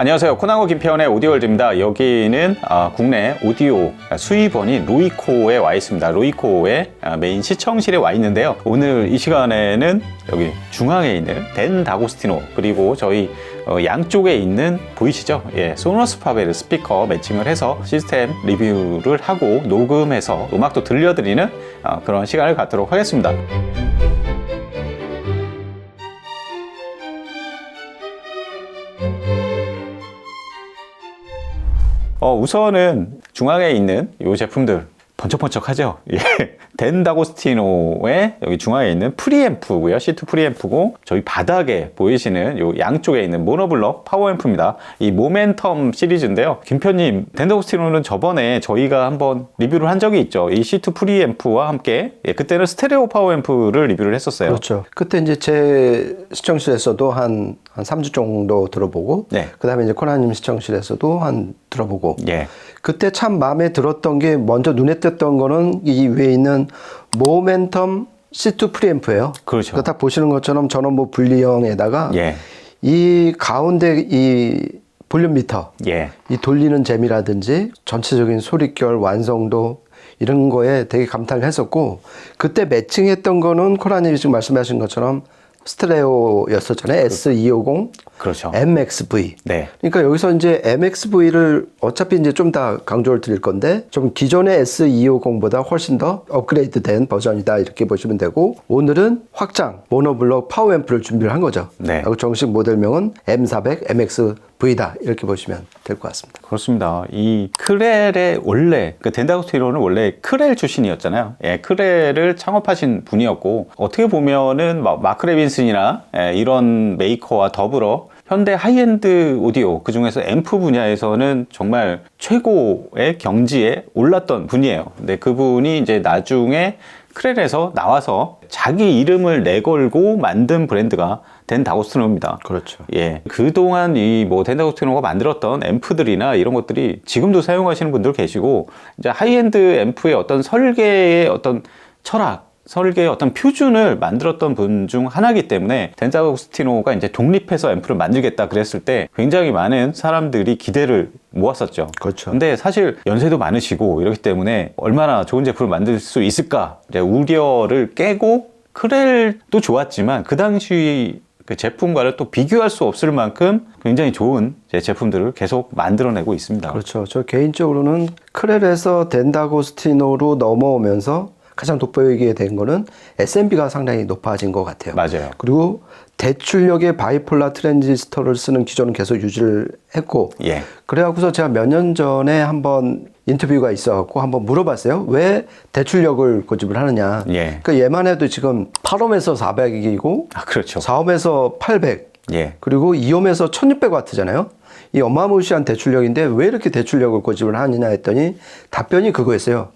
안녕하세요. 코나고 김태원의 오디오월드입니다. 여기는 국내 오디오 수입원인 로이코에 와 있습니다. 로이코의 메인 시청실에 와 있는데요. 오늘 이 시간에는 여기 중앙에 있는 댄 다고스티노, 그리고 저희 양쪽에 있는 보이시죠? 예, 소너스 파벨 스피커 매칭을 해서 시스템 리뷰를 하고 녹음해서 음악도 들려드리는 그런 시간을 갖도록 하겠습니다. 우선은 중앙에 있는 이 제품들 번쩍번쩍하죠. 예. 댄 다고스티노의 여기 중앙에 있는 프리앰프고요. C2 프리앰프고, 저희 바닥에 보이시는 요 양쪽에 있는 모노블럭 파워앰프입니다. 이 모멘텀 시리즈인데요. 김표님, 댄 다고스티노는 저번에 저희가 한번 리뷰를 한 적이 있죠. 이 C2 프리앰프와 함께. 예, 그때는 스테레오 파워앰프를 리뷰를 했었어요. 그렇죠. 그때 이제 제 시청실에서도 한 3주 정도 들어보고, 네. 그 다음에 이제 코나님 시청실에서도 한 들어보고, 예. 그때 참 마음에 들었던 게, 먼저 눈에 띄었던 거는 이 위에 있는 모멘텀 C2 프리앰프예요. 그렇죠. 딱 보시는 것처럼 전원부 분리형에다가 예. 이 가운데 이 볼륨 미터, 예. 이 돌리는 재미라든지 전체적인 소리결 완성도 이런 거에 되게 감탄을 했었고, 그때 매칭했던 거는 코라님이 지금 말씀하신 것처럼 스테레오였었잖아요. S250, 그렇죠. MXV. 네. 그러니까 여기서 이제 MXV를 어차피 이제 좀 더 강조를 드릴 건데, 좀 기존의 S250보다 훨씬 더 업그레이드된 버전이다, 이렇게 보시면 되고, 오늘은 확장 모노블럭 파워앰프를 준비를 한 거죠. 네. 그리고 정식 모델명은 M400 MXV다, 이렇게 보시면 될 것 같습니다. 그렇습니다. 이 크렐의 원래, 댄 다고스티노는 원래 크렐 출신이었잖아요. 예, 크렐을 창업하신 분이었고, 어떻게 보면은 마크 레빈슨이나 이런 메이커와 더불어 현대 하이엔드 오디오, 그 중에서 앰프 분야에서는 정말 최고의 경지에 올랐던 분이에요. 근데 그분이 이제 나중에 크렐에서 나와서 자기 이름을 내걸고 만든 브랜드가 댄 다고스티노입니다. 그렇죠. 예. 그동안 댄 다고스티노가 만들었던 앰프들이나 이런 것들이 지금도 사용하시는 분들 계시고, 이제 하이엔드 앰프의 어떤 설계의 어떤 철학, 설계의 어떤 표준을 만들었던 분 중 하나이기 때문에 댄 다고스티노가 이제 독립해서 앰프를 만들겠다 그랬을 때 굉장히 많은 사람들이 기대를 모았었죠. 그렇죠. 근데 사실 연세도 많으시고 이렇기 때문에 얼마나 좋은 제품을 만들 수 있을까, 이제 우려를 깨고, 크렐도 좋았지만 그 당시 그 제품과를 또 비교할 수 없을 만큼 굉장히 좋은 제품들을 계속 만들어내고 있습니다. 그렇죠. 저 개인적으로는 크렐에서 댄 다고스티노로 넘어오면서 가장 돋보이게 된 거는 SMB가 상당히 높아진 것 같아요. 맞아요. 그리고 대출력의 바이폴라 트랜지스터를 쓰는 기존은 계속 유지를 했고, 예. 그래갖고서 제가 몇 년 전에 한번 인터뷰가 있어갖고 한번 물어봤어요. 왜 대출력을 고집을 하느냐. 예. 그러니까 얘만 해도 지금 8옴에서 400이고, 그렇죠. 4옴에서 800, 예. 그리고 2옴에서 1600W잖아요. 이 어마무시한 대출력인데 왜 이렇게 대출력을 고집을 하느냐 했더니 답변이 그거였어요.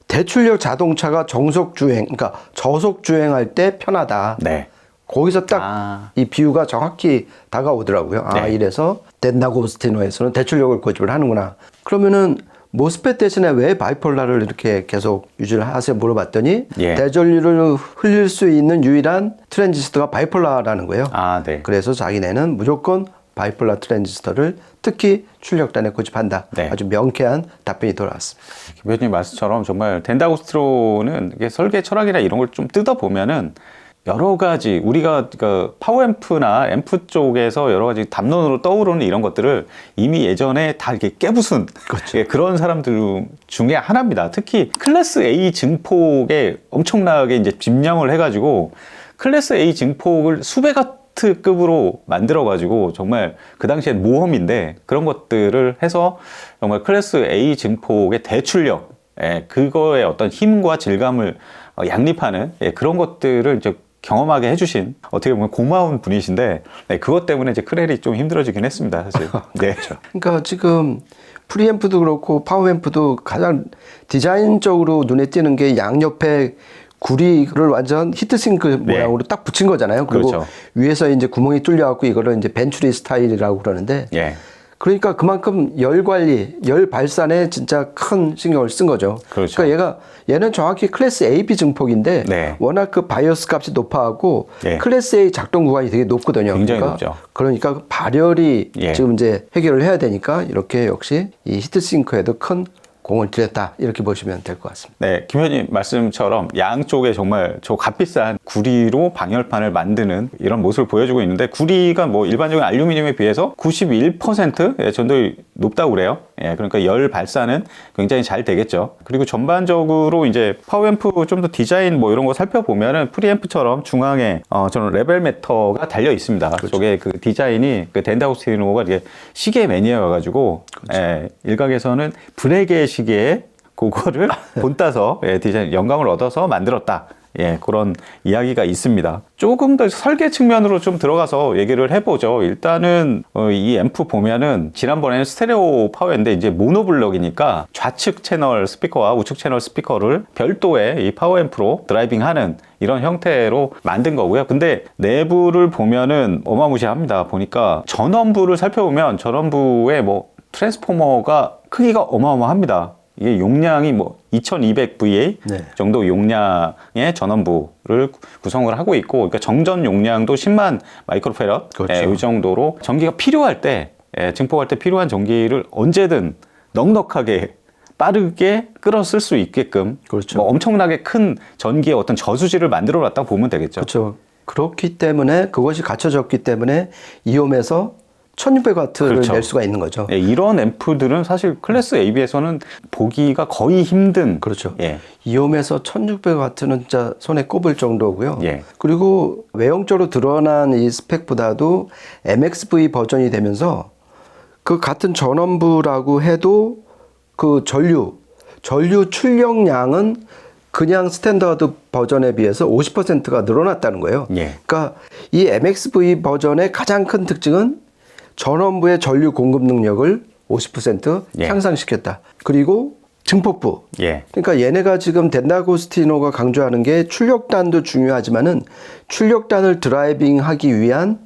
대출력 자동차가 정속 주행, 그러니까 저속 주행할 때 편하다. 네. 거기서 딱 이 비유가 정확히 다가오더라고요. 네. 이래서 댄 다고스티노에서는 대출력을 고집을 하는구나. 그러면은 모스펫 대신에 왜 바이폴라를 이렇게 계속 유지를 하세요? 물어봤더니, 예. 대전류를 흘릴 수 있는 유일한 트랜지스터가 바이폴라라는 거예요. 네. 그래서 자기네는 무조건 바이폴라 트랜지스터를 특히 출력단에 고집한다. 네. 아주 명쾌한 답변이 돌아왔습니다. 김 교수님 말씀처럼 정말 댄 다고스티노는 이게 설계 철학이나 이런 걸 좀 뜯어보면은 여러 가지 우리가 그 파워앰프나 앰프 쪽에서 여러 가지 담론으로 떠오르는 이런 것들을 이미 예전에 다 이렇게 깨부순, 그렇죠. 예, 그런 사람들 중에 하나입니다. 특히 클래스 A 증폭에 엄청나게 이제 집념을 해가지고 클래스 A 증폭을 수백 와트급으로 만들어가지고 정말 그 당시엔 모험인데, 그런 것들을 해서 정말 클래스 A 증폭의 대출력, 그거의 어떤 힘과 질감을 양립하는 그런 것들을 이제 경험하게 해주신, 어떻게 보면 고마운 분이신데, 그것 때문에 이제 크렐이 좀 힘들어지긴 했습니다, 사실. 네. 그러니까 지금 프리앰프도 그렇고 파워앰프도 가장 디자인적으로 눈에 띄는 게 양옆에 구리를 완전 히트싱크 모양으로 딱 붙인 거잖아요. 그리고 그렇죠. 위에서 이제 구멍이 뚫려갖고 이거를 이제 벤츄리 스타일이라고 그러는데, 예. 그러니까 그만큼 열 관리, 열 발산에 진짜 큰 신경을 쓴 거죠. 그렇죠. 그러니까 얘는 정확히 클래스 AB 증폭인데 네. 워낙 그 바이오스 값이 높아갖고 네. 클래스 A 작동 구간이 되게 높거든요. 굉장히 그러니까, 높죠. 그러니까 그 발열이 예. 지금 이제 해결을 해야 되니까 이렇게 역시 이 히트싱크에도 큰 공을 들였다 이렇게 보시면 될 것 같습니다. 네, 김 의원님 말씀처럼 양쪽에 정말 저 값비싼 구리로 방열판을 만드는 이런 모습을 보여주고 있는데 구리가 뭐 일반적인 알루미늄에 비해서 91% 전도율이 높다고 그래요. 예, 그러니까 열 발산은 굉장히 잘 되겠죠. 그리고 전반적으로 이제 파워앰프 좀 더 디자인 뭐 이런 거 살펴보면은 프리앰프처럼 중앙에 저는 레벨 매터가 달려 있습니다. 그렇죠. 저게 그 디자인이 그 덴다우스티노가 이게 시계 매니아여가지고 그렇죠. 예, 일각에서는 브레게 시계에 그거를 본따서 예, 디자인 영감을 얻어서 만들었다. 예, 그런 이야기가 있습니다. 조금 더 설계 측면으로 좀 들어가서 얘기를 해보죠. 일단은 이 앰프 보면은 지난번에는 스테레오 파워였는데 이제 모노블럭이니까 좌측 채널 스피커와 우측 채널 스피커를 별도의 이 파워 앰프로 드라이빙하는 이런 형태로 만든 거고요. 근데 내부를 보면은 어마무시합니다. 보니까 전원부를 살펴보면 전원부에 뭐 트랜스포머가 크기가 어마어마합니다. 이게 용량이 뭐 2200VA 네. 정도 용량의 전원부를 구성을 하고 있고, 그러니까 정전 용량도 10만 마이크로페럿 그렇죠. 이 정도로 전기가 필요할 때, 증폭할 때 필요한 전기를 언제든 넉넉하게 빠르게 끌어 쓸 수 있게끔 그렇죠. 뭐 엄청나게 큰 전기의 어떤 저수지를 만들어 놨다고 보면 되겠죠. 그렇죠. 그렇기 때문에 그것이 갖춰졌기 때문에 이옴에서 1600W를 그렇죠. 낼 수가 있는 거죠. 예, 이런 앰프들은 사실 클래스 AB에서는 보기가 거의 힘든. 그렇죠. 예. 이옴에서 1600W는 진짜 손에 꼽을 정도고요. 예. 그리고 외형적으로 드러난 이 스펙보다도 MXV 버전이 되면서 그 같은 전원부라고 해도 그 전류 출력량은 그냥 스탠다드 버전에 비해서 50%가 늘어났다는 거예요. 예. 그러니까 이 MXV 버전의 가장 큰 특징은 전원부의 전류 공급 능력을 50% 예. 향상시켰다. 그리고 증폭부. 예. 그러니까 얘네가 지금 덴다고스티노가 강조하는 게 출력단도 중요하지만은 출력단을 드라이빙하기 위한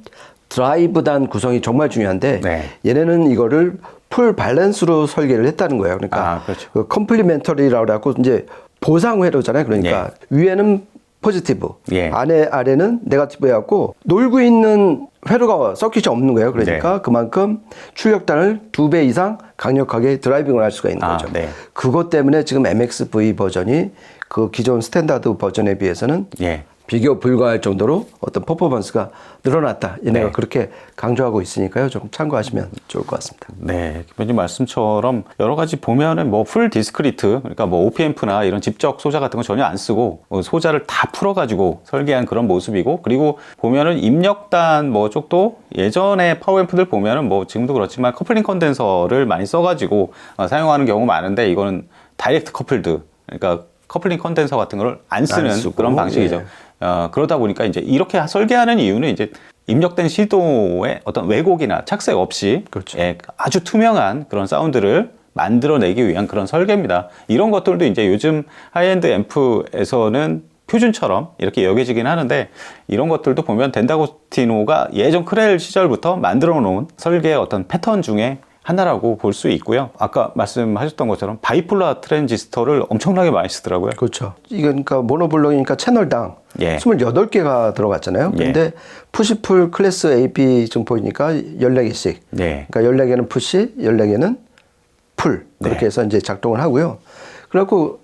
드라이브단 구성이 정말 중요한데 네. 얘네는 이거를 풀 밸런스로 설계를 했다는 거예요. 그러니까 그렇죠. 그 컴플리멘터리라고 하고 이제 보상 회로잖아요. 그러니까 위에는 포지티브, 예. 아래는 네거티브 해갖고 놀고 있는 회로가 서킷이 없는 거예요. 그러니까 네. 그만큼 출력단을 2배 이상 강력하게 드라이빙을 할 수가 있는 거죠. 네. 그것 때문에 지금 MXV 버전이 그 기존 스탠다드 버전에 비해서는 예. 비교 불가할 정도로 어떤 퍼포먼스가 늘어났다. 얘네가 네. 그렇게 강조하고 있으니까요. 좀 참고하시면 좋을 것 같습니다. 네, 김현님 말씀처럼 여러 가지 보면은 뭐 풀 디스크리트, 그러니까 뭐 OP앰프나 이런 직접 소자 같은 거 전혀 안 쓰고 소자를 다 풀어가지고 설계한 그런 모습이고, 그리고 보면은 입력단 뭐 쪽도 예전에 파워앰프들 보면은 뭐 지금도 그렇지만 커플링 컨덴서를 많이 써가지고 사용하는 경우가 많은데 이거는 다이렉트 커플드, 그러니까 커플링 컨덴서 같은 걸 안 쓰는 안 쓰고, 그런 방식이죠. 예. 그러다 보니까 이제 이렇게 설계하는 이유는 이제 입력된 시도에 어떤 왜곡이나 착색 없이 그렇죠. 예, 아주 투명한 그런 사운드를 만들어내기 위한 그런 설계입니다. 이런 것들도 이제 요즘 하이엔드 앰프에서는 표준처럼 이렇게 여겨지긴 하는데, 이런 것들도 보면 덴다고스티노가 예전 크렐 시절부터 만들어 놓은 설계의 어떤 패턴 중에 하나라고 볼 수 있고요. 아까 말씀하셨던 것처럼 바이폴라 트랜지스터를 엄청나게 많이 쓰더라고요. 그렇죠. 이게 그러니까 모노블록이니까 채널당 예. 28개가 들어갔잖아요. 예. 근데 푸시풀 클래스 AP 증폭이니까 14개씩. 네. 그러니까 14개는 푸시, 14개는 풀. 그렇게 네. 해서 이제 작동을 하고요. 그래갖고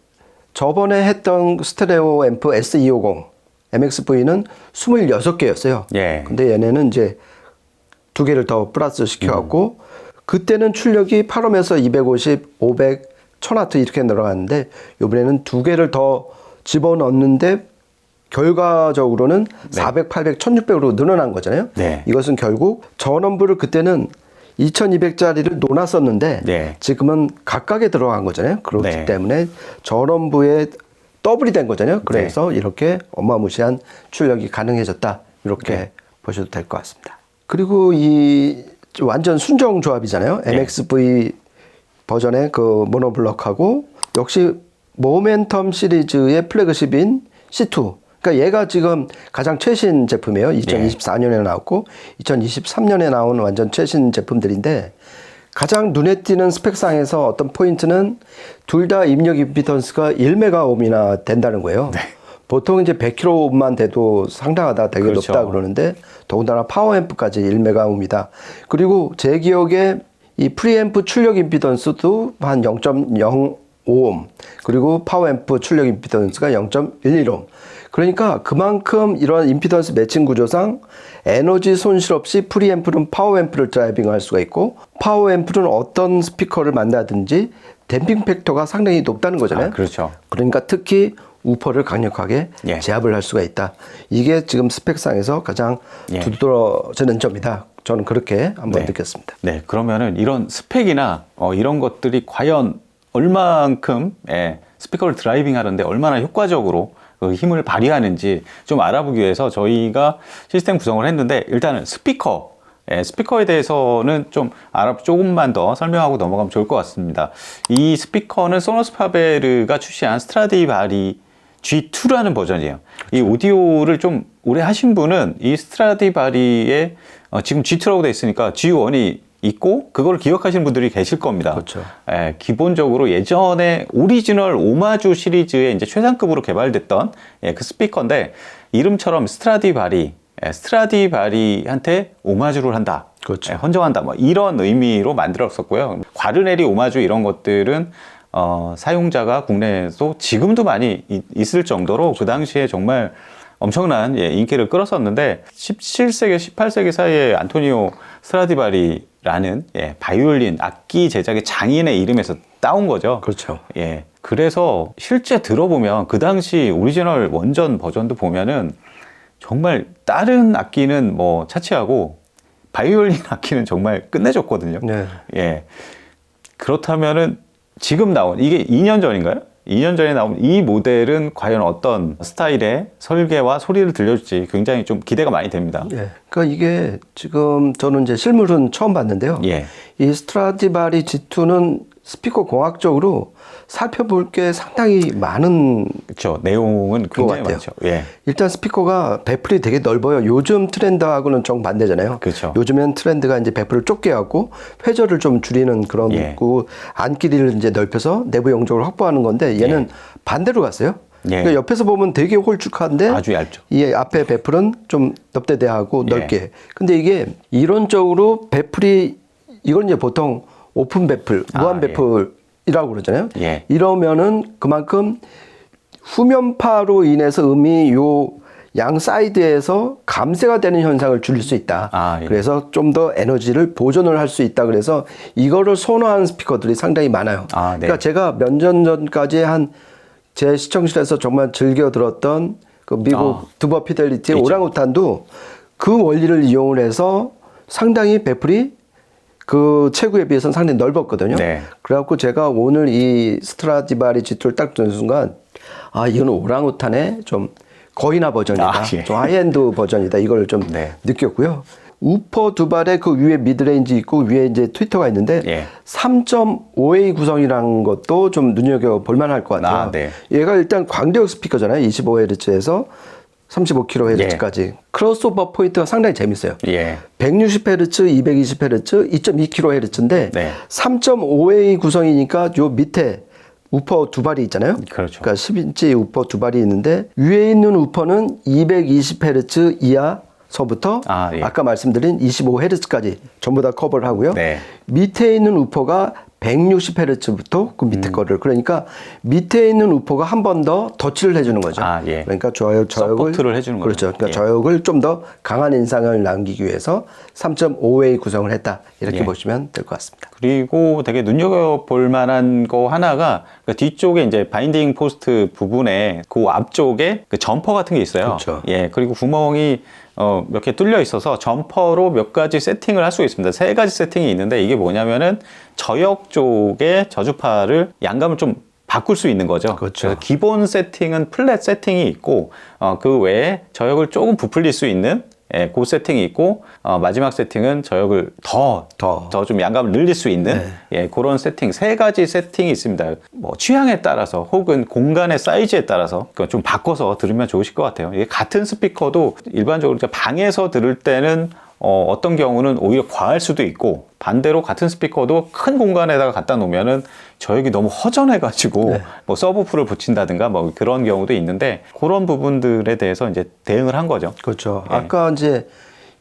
저번에 했던 스테레오 앰프 S250 MXV는 26개였어요. 예. 근데 얘네는 이제 2개를 더 플러스 시켜갖고 그때는 출력이 8옴에서 250, 500, 1000W 이렇게 늘어갔는데 이번에는 2개를 더 집어넣는데 결과적으로는 400, 800, 1600으로 늘어난 거잖아요. 네. 이것은 결국 전원부를 그때는 2200짜리를 놓았었는데 네. 지금은 각각에 들어간 거잖아요. 그렇기 네. 때문에 전원부에 더블이 된 거잖아요. 그래서 이렇게 어마무시한 출력이 가능해졌다. 이렇게 보셔도 될 것 같습니다. 그리고 이 완전 순정 조합이잖아요. MXV 버전의 그 모노블럭하고 역시 모멘텀 시리즈의 플래그십인 C2. 그러니까 얘가 지금 가장 최신 제품이에요. 2024년에 나왔고 2023년에 나온 완전 최신 제품들인데 가장 눈에 띄는 스펙상에서 어떤 포인트는 둘 다 입력 임피던스가 1메가옴이나 된다는 거예요. 네. 보통 이제 100kΩ만 돼도 상당하다, 되게 그렇죠. 높다 그러는데 더군다나 파워앰프까지 1메가옴이다. 그리고 제 기억에 이 프리앰프 출력 임피던스도 한 0.05옴, 그리고 파워앰프 출력 임피던스가 0.11옴. 그러니까 그만큼 이런 임피던스 매칭 구조상 에너지 손실 없이 프리앰프는 파워앰프를 드라이빙할 수가 있고, 파워앰프는 어떤 스피커를 만나든지 댐핑 팩터가 상당히 높다는 거잖아요. 그렇죠. 그러니까 특히 우퍼를 강력하게 예. 제압을 할 수가 있다. 이게 지금 스펙상에서 가장 예. 두드러지는 점이다. 저는 그렇게 한번 네. 느꼈습니다. 네, 그러면은 이런 스펙이나 이런 것들이 과연 얼만큼 스피커를 드라이빙 하는데 얼마나 효과적으로 그 힘을 발휘하는지 좀 알아보기 위해서 저희가 시스템 구성을 했는데, 일단은 스피커에 대해서는 조금만 더 설명하고 넘어가면 좋을 것 같습니다. 이 스피커는 소노스 파베르가 출시한 스트라디바리 G2라는 버전이에요. 그렇죠. 이 오디오를 좀 오래 하신 분은 이 스트라디바리에 지금 G2라고 되어 있으니까 G1이 있고 그걸 기억하시는 분들이 계실 겁니다. 그렇죠. 기본적으로 예전에 오리지널 오마주 시리즈의 이제 최상급으로 개발됐던 그 스피커인데, 이름처럼 스트라디바리한테 오마주를 한다. 그렇죠. 헌정한다. 뭐 이런 의미로 만들었었고요. 과르네리 오마주 이런 것들은 사용자가 국내에도 지금도 많이 있을 정도로 그 당시에 정말 엄청난 인기를 끌었었는데, 17세기, 18세기 사이에 안토니오 스트라디바리라는 바이올린 악기 제작의 장인의 이름에서 따온 거죠. 그렇죠. 그래서 실제 들어보면 그 당시 오리지널 원전 버전도 보면은 정말 다른 악기는 뭐 차치하고 바이올린 악기는 정말 끝내줬거든요. 네. 그렇다면은 지금 나온 이게 2년 전인가요? 2년 전에 나온 이 모델은 과연 어떤 스타일의 설계와 소리를 들려줄지 굉장히 좀 기대가 많이 됩니다. 그러니까 이게 지금 저는 이제 실물은 처음 봤는데요. 이 스트라디바리 G2는 스피커 공학적으로 살펴볼 게 상당히 많은, 그렇죠. 내용은 굉장히 많죠. 일단 스피커가 배풀이 되게 넓어요. 요즘 트렌드하고는 정반대잖아요. 그렇죠. 요즘엔 트렌드가 이제 배풀을 좁게 하고 회절을 좀 줄이는 그런 그 안 길이를 이제 넓혀서 내부 용적을 확보하는 건데, 얘는 반대로 갔어요. 그러니까 옆에서 보면 되게 홀쭉한데 아주 얇죠. 이 앞에 배풀은 좀 넙대대하고 넓게. 근데 이게 이론적으로 배풀이, 이건 이제 보통 오픈 배풀, 무한 배풀이라고 그러잖아요. 이러면은 그만큼 후면파로 인해서 음이 요 양 사이드에서 감쇄가 되는 현상을 줄일 수 있다. 그래서 좀 더 에너지를 보존을 할 수 있다. 그래서 이거를 선호하는 스피커들이 상당히 많아요. 그러니까 제가 몇 년 전까지 제 시청실에서 정말 즐겨 들었던 그 미국 두버 피델리티의 오랑우탄도 그 원리를 이용을 해서 상당히 배풀이 그 최고에 비해서는 상당히 넓었거든요. 그래갖고 제가 오늘 이 스트라디바리 G2를 딱 듣는 순간, 이건 오랑우탄의 좀 거인화 버전이다. 좀 하이엔드 버전이다. 이걸 좀 느꼈고요. 우퍼 두 발에 그 위에 미드레인지 있고 위에 이제 트위터가 있는데 3.5A 구성이라는 것도 좀 눈여겨 볼 만할 것 같아요. 얘가 일단 광대역 스피커잖아요. 25Hz에서 35kHz까지. 크로스오버 포인트가 상당히 재밌어요. 160Hz, 220Hz, 2.2kHz인데 3.5A 구성이니까 요 밑에 우퍼 두 발이 있잖아요. 그렇죠. 그러니까 10인치 우퍼 두 발이 있는데, 위에 있는 우퍼는 220Hz 이하서부터 아까 말씀드린 25Hz까지 전부 다 커버를 하고요. 밑에 있는 우퍼가 160Hz부터 그 밑에 거를, 그러니까 밑에 있는 우퍼가 한 번 더 덧칠을 해주는 거죠. 그러니까 저역을 서포트를 해주는 거죠. 그렇죠. 그러니까 저역을 좀 더 강한 인상을 남기기 위해서 3.5A 구성을 했다. 이렇게 보시면 될 것 같습니다. 그리고 되게 눈여겨볼 만한 거 하나가 그 뒤쪽에 이제 바인딩 포스트 부분에 그 앞쪽에 그 점퍼 같은 게 있어요. 그리고 구멍이 몇 개 뚫려 있어서 점퍼로 몇 가지 세팅을 할 수가 있습니다. 3가지 세팅이 있는데, 이게 뭐냐면은 저역 쪽에 저주파를 양감을 좀 바꿀 수 있는 거죠. 그래서 기본 세팅은 플랫 세팅이 있고, 그 외에 저역을 조금 부풀릴 수 있는 그 세팅이 있고, 마지막 세팅은 저역을 더 좀 양감을 늘릴 수 있는 그런 세팅, 3가지 세팅이 있습니다. 뭐 취향에 따라서 혹은 공간의 사이즈에 따라서 좀 바꿔서 들으면 좋으실 것 같아요. 이게 같은 스피커도 일반적으로 방에서 들을 때는 어떤 경우는 오히려 과할 수도 있고 반대로 같은 스피커도 큰 공간에다가 갖다 놓으면은 저역이 너무 허전해가지고 네. 뭐 서브프를 붙인다든가 뭐 그런 경우도 있는데 그런 부분들에 대해서 이제 대응을 한 거죠. 그렇죠. 예. 아까 이제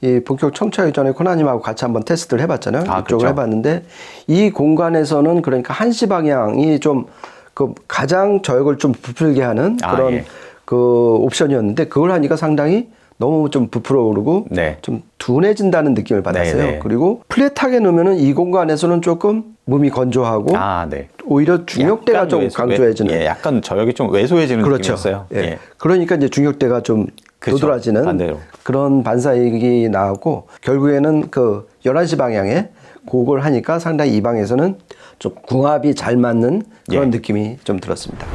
이 본격 청취하기 전에 코나님하고 같이 한번 테스트를 해봤잖아요. 이쪽을 그렇죠. 해봤는데 이 공간에서는 그러니까 한시 방향이 좀 그 가장 저역을 좀 부풀게 하는 그런 예. 그 옵션이었는데 그걸 하니까 상당히 너무 좀 부풀어 오르고 네. 좀 둔해진다는 느낌을 받았어요. 네, 네. 그리고 플랫하게 놓으면은 이 공간에서는 조금 몸이 건조하고 네. 오히려 중역대가 약간 좀 왜소- 강조해지는. 예, 약간 저역이 좀 왜소해지는 그렇죠. 느낌이었어요. 예. 그러니까 이제 중역대가 좀 그죠. 도드라지는 반대로. 그런 반사이익이 나왔고 결국에는 그 11시 방향에 그걸 하니까 상당히 이 방에서는 좀 궁합이 잘 맞는 그런 예. 느낌이 좀 들었습니다.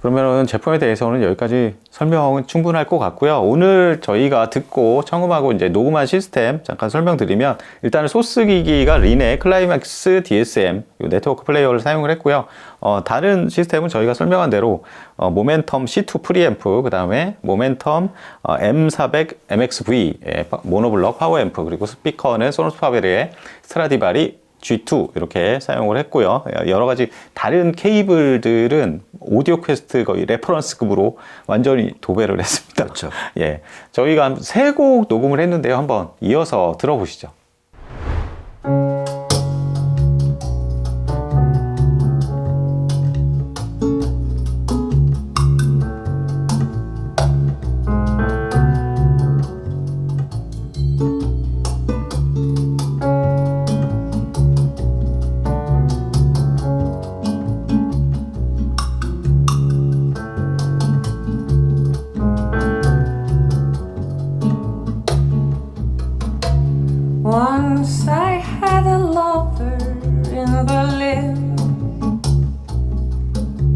그러면은 제품에 대해서는 여기까지 설명은 충분할 것 같고요. 오늘 저희가 듣고 청음하고 이제 녹음한 시스템 잠깐 설명드리면 일단은 소스 기기가 린의 클라이맥스 DSM 요 네트워크 플레이어를 사용을 했고요. 다른 시스템은 저희가 설명한 대로 모멘텀 C2 프리앰프, 그 다음에 모멘텀 M400 MXV 모노블럭 파워앰프, 그리고 스피커는 소노스 파베르의 스트라디바리 G2 이렇게 사용을 했고요. 여러 가지 다른 케이블들은 오디오 퀘스트 거의 레퍼런스급으로 완전히 도배를 했습니다. 그렇죠. 예, 저희가 한 3곡 녹음을 했는데요. 한번 이어서 들어보시죠. Once I had a lover in Berlin,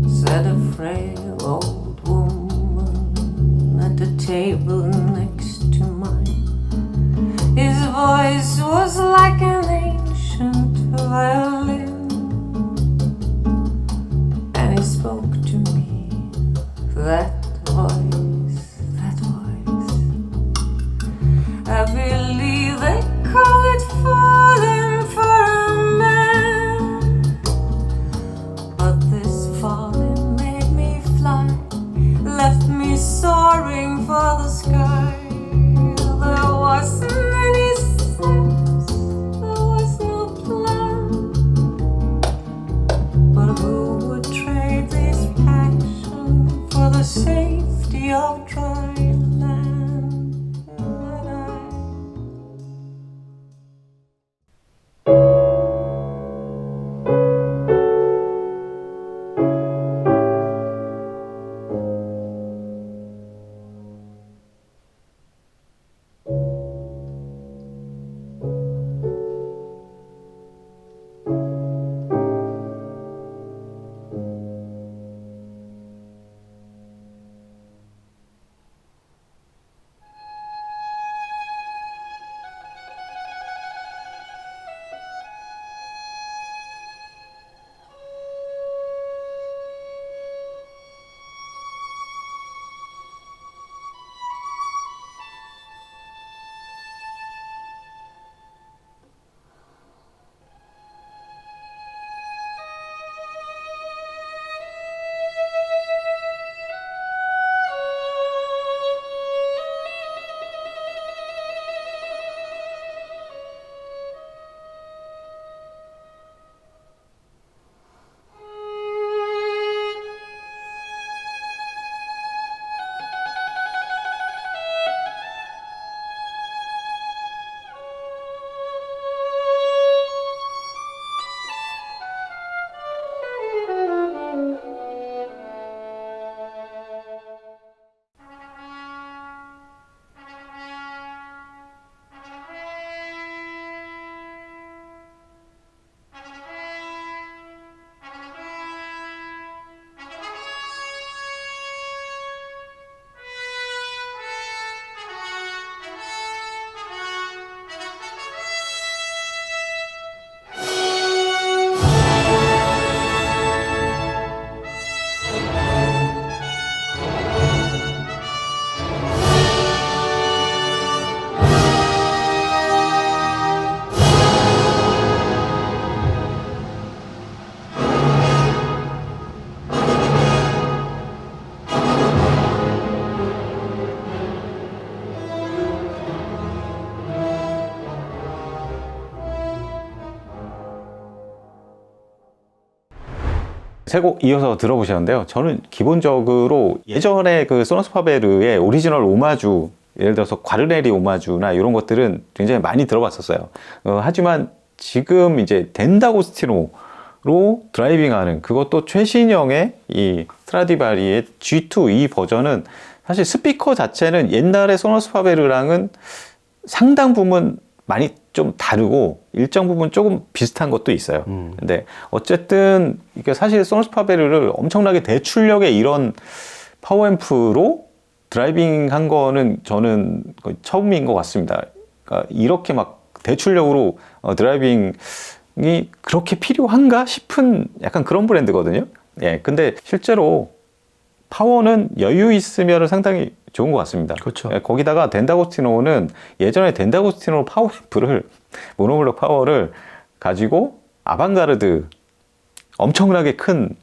said a frail old woman at the table next to mine. His voice was like an ancient violin, and he spoke to me. That voice, that voice. I believe they call it falling for a man, but this falling made me fly, left me soaring for the sky. There wasn't any sense, there was no plan, but who would trade this passion for the safety of dry land? But I 세 곡 이어서 들어보셨는데요. 저는 기본적으로 예전에 그 소너스 파베르의 오리지널 오마주, 예를 들어서 과르네리 오마주나 이런 것들은 굉장히 많이 들어봤었어요. 하지만 지금 이제 덴다고스티노로 드라이빙하는 그것도 최신형의 이 스트라디바리의 G2 이 버전은 사실 스피커 자체는 옛날의 소너스 파베르랑은 상당 부분 많이 좀 다르고 일정 부분 조금 비슷한 것도 있어요. 근데 어쨌든 이게 사실 소너스 파베르를 엄청나게 대출력의 이런 파워앰프로 드라이빙 한 거는 저는 거의 처음인 것 같습니다. 그러니까 이렇게 막 대출력으로 드라이빙이 그렇게 필요한가 싶은 약간 그런 브랜드거든요. 예, 근데 실제로 파워는 여유 있으면 상당히 좋은 것 같습니다. 그렇죠. 예, 거기다가 덴다고스티노는 예전에 덴다고스티노 파워앰프를 모노블록 파워를 가지고 아방가르드 엄청나게 큰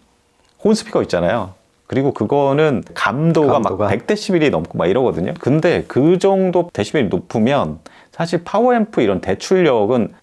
혼 스피커 있잖아요. 그리고 그거는 감도가 막 100데시벨이 넘고 막 이러거든요. 근데 그 정도 데시벨이 높으면 사실 파워앰프 이런 대출력은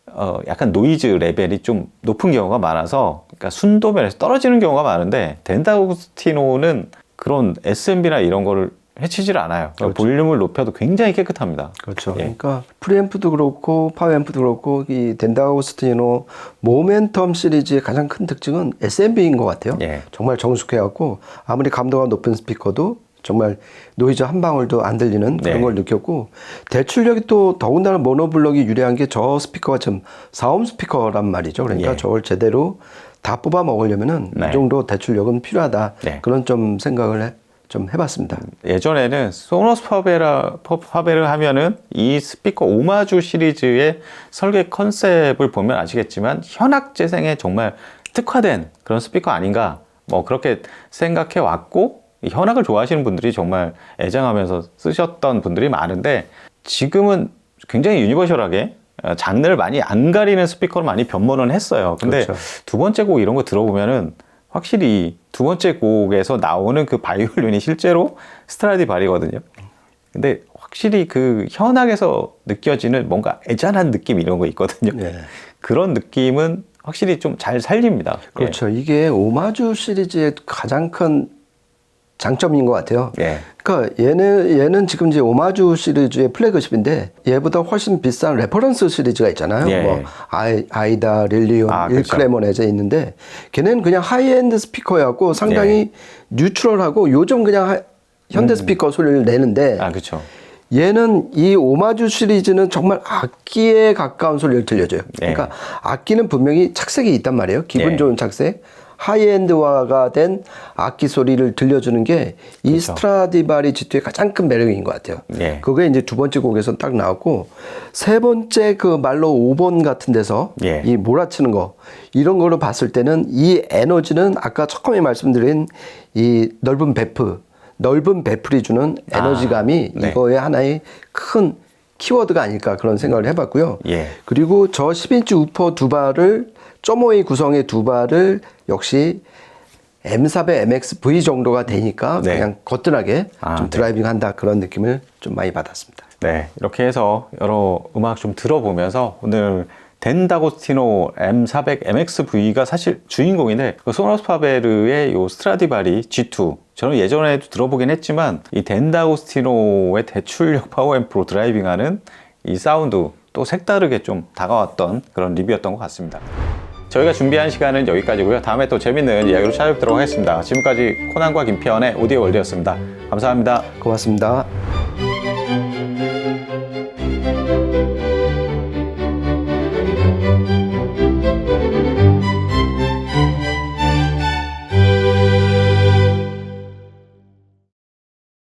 약간 노이즈 레벨이 좀 높은 경우가 많아서 그러니까 순도 면에서 떨어지는 경우가 많은데 덴다고스티노는 그런 SMB나 이런 거를 해치질 않아요. 그러니까 볼륨을 높여도 굉장히 깨끗합니다. 그렇죠. 예. 그러니까 프리앰프도 그렇고 파워앰프도 그렇고 이 덴다고스티노 모멘텀 시리즈의 가장 큰 특징은 SMB인 것 같아요. 예. 정말 정숙해갖고 아무리 감도가 높은 스피커도 정말 노이즈 한 방울도 안 들리는 그런 네. 걸 느꼈고 대출력이 또 더군다나 모노블럭이 유리한 게 저 스피커가 좀 4옴 스피커란 말이죠. 그러니까 예. 저걸 제대로 다 뽑아 먹으려면은 네. 이 정도 대출력은 필요하다. 네. 그런 좀 생각을 좀 해봤습니다. 예전에는 소너스 파베르 하면은 이 스피커 오마주 시리즈의 설계 컨셉을 보면 아시겠지만 현악 재생에 정말 특화된 그런 스피커 아닌가 뭐 그렇게 생각해 왔고 현악을 좋아하시는 분들이 정말 애정하면서 쓰셨던 분들이 많은데 지금은 굉장히 유니버셜하게 장르를 많이 안 가리는 스피커로 많이 변모는 했어요. 근데 그렇죠. 두 번째 곡 이런 거 들어보면은 확실히 두 번째 곡에서 나오는 그 바이올린이 실제로 스트라디바리거든요. 근데 확실히 그 현악에서 느껴지는 뭔가 애잔한 느낌 이런 거 있거든요. 네. 그런 느낌은 확실히 좀 잘 살립니다. 그렇죠. 이게 오마주 시리즈의 가장 큰 장점인 것 같아요. 예. 그러니까 얘는 지금 이제 오마주 시리즈의 플래그십인데 얘보다 훨씬 비싼 레퍼런스 시리즈가 있잖아요. 예. 뭐 아이다, 릴리온, 그렇죠. 일크레모네제 있는데 걔는 그냥 하이엔드 스피커였고 상당히 뉴트럴하고 요즘 그냥 현대 스피커 소리를 내는데 그렇죠. 얘는 이 오마주 시리즈는 정말 악기에 가까운 소리를 들려줘요. 그러니까 악기는 분명히 착색이 있단 말이에요. 기분 좋은 착색. 하이엔드화가 된 악기 소리를 들려주는 게 이 스트라디바리 G2의 가장 큰 매력인 것 같아요. 그게 이제 두 번째 곡에서 딱 나왔고 세 번째 그 말로 5번 같은 데서 이 몰아치는 거 이런 거로 봤을 때는 이 에너지는 아까 처음에 말씀드린 이 넓은 베풀이 주는 에너지감이 이거의 하나의 큰 키워드가 아닐까 그런 생각을 해봤고요. 그리고 저 10인치 우퍼 두 발을 0.5의 구성의 두 발을 역시 M400 MX-V 정도가 되니까 그냥 거뜬하게 좀 드라이빙 한다 그런 느낌을 좀 많이 받았습니다. 네, 이렇게 해서 여러 음악 좀 들어보면서 오늘 덴다고스티노 M400 MX-V가 사실 주인공인데 그 소너스 파베르의 요 스트라디바리 G2 저는 예전에도 들어보긴 했지만 이 덴다고스티노의 대출력 파워앰프로 드라이빙하는 이 사운드 또 색다르게 좀 다가왔던 그런 리뷰였던 것 같습니다. 저희가 준비한 시간은 여기까지고요. 다음에 또 재밌는 이야기로 찾아뵙도록 하겠습니다. 지금까지 코난과 김태현의 오디오 월드였습니다. 감사합니다. 고맙습니다.